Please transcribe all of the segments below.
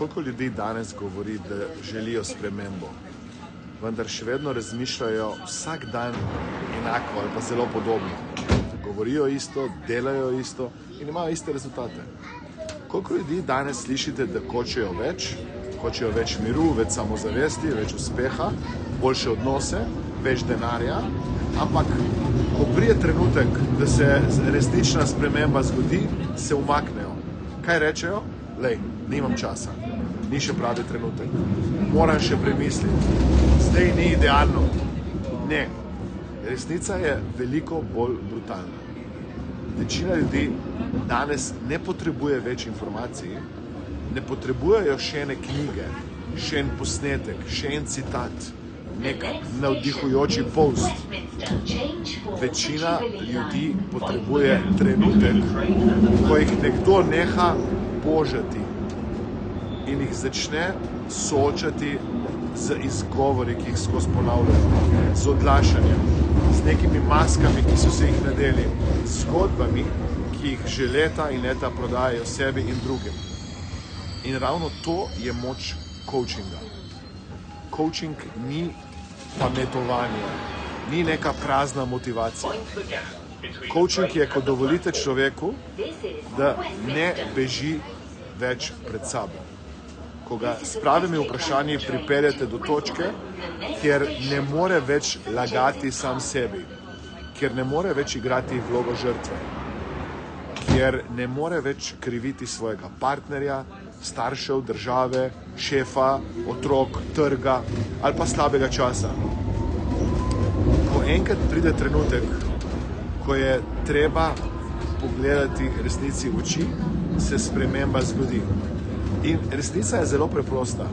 Koliko ljudi danes govori, da želijo spremembo, vendar še vedno razmišljajo vsak dan enako ali pa zelo podobno. Govorijo isto, delajo isto in imajo iste rezultate. Koliko ljudi danes slišite, da hočejo več miru, več samozavesti, več uspeha, boljše odnose, več denarja, ampak ko pride trenutek, da se resnična sprememba zgodi, se umaknejo. Kaj rečejo? Lej, nimam časa, ni še pravi trenutek, moram še premisliti, zdaj ni idealno. Ne, resnica je veliko bolj brutalna. Večina ljudi danes ne potrebuje več informacij, ne potrebujejo še ene knjige, še en posnetek, še en citat, nek navdihujoči post. Večina ljudi potrebuje trenutek, ko jih nekdo neha božati in jih začne soočati z izgovori, ki jih skozi ponavljajo, z odlašanjem, z nekimi maskami, ki so se jih nadeli, z zgodbami, ki jih že leta in leta prodajajo sebi in drugim. In ravno to je moč coachinga. Coaching ni pametovanje, ni neka prazna motivacija. Coaching je, ko dovolite človeku, da ne beži več pred sabo. Ko ga s pravimi vprašanji pripeljete do točke, kjer ne more več lagati sam sebi, kjer ne more več igrati vlogo žrtve, kjer ne more več kriviti svojega partnerja, staršev, države, šefa, otrok, trga ali pa slabega časa. Ko enkrat pride trenutek, ko je treba pogledati resnici v oči, se sprememba zgodi. In resnica je zelo preprosta.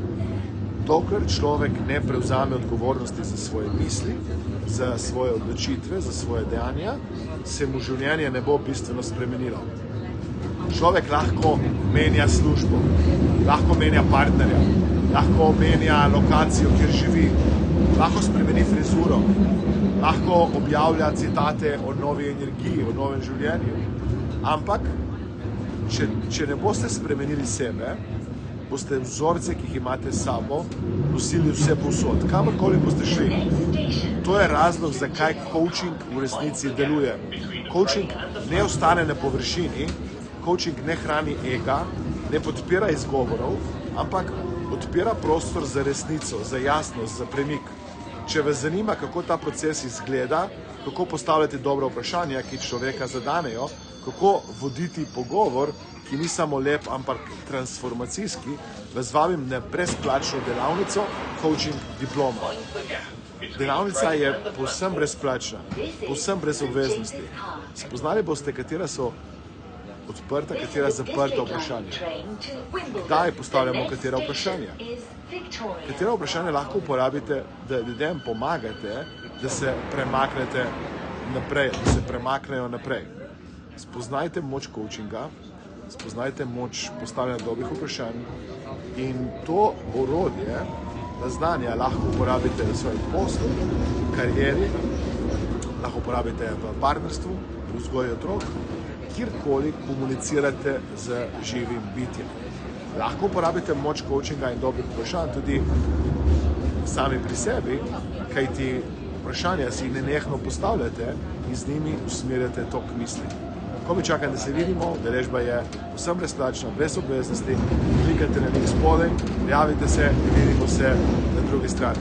Dokler človek ne prevzame odgovornosti za svoje misli, za svoje odločitve, za svoje dejanja, se mu življenje ne bo bistveno spremenilo. Človek lahko menja službo, lahko menja partnerja, lahko menja lokacijo, kjer živi, lahko spremeni frizuro, lahko objavlja citate o novi energiji, o novem življenju. Ampak, če ne boste spremenili sebe, boste vzorce, ki jih imate s sabo, nosili vse povsod, kamorkoli boste šli. To je razlog, zakaj coaching v resnici deluje. Coaching ne ostane na površini, coaching ne hrani ega, ne podpira izgovorov, ampak odpira prostor za resnico, za jasnost, za premik. Če vas zanima, kako ta proces izgleda, kako postavljati dobra vprašanja, ki človeka zadanejo, kako voditi pogovor, ki ni samo lep, ampak transformacijski, vas vabim na brezplačno delavnico Coaching Diploma. Delavnica je povsem brezplačna, povsem brez obveznosti. Spoznali boste, katera so odprta, katera zaprta vprašanja. Kdaj postavljamo katera vprašanja? Katera vprašanja lahko uporabite, da ljudem pomagate, da se premaknete naprej, da se premaknejo naprej. Spoznajte moč coachinga, spoznajte moč postavljanja dobrih vprašanj in to orodje, znanja lahko uporabite v svojem poslu, karieri, lahko uporabite v partnerstvu, v vzgoji otrok, kjerkoli komunicirate z živim bitjem. Lahko uporabite moč coachinga in dobrih vprašanj tudi sami pri sebi, kajti vprašanja si nenehno postavljate in z njimi usmerjate tok misli. Ko mi čakam, da se vidimo, udeležba je vsem brezplačna, brez obveznosti, klikajte na link spodaj, prijavite se in vidimo se na drugi strani.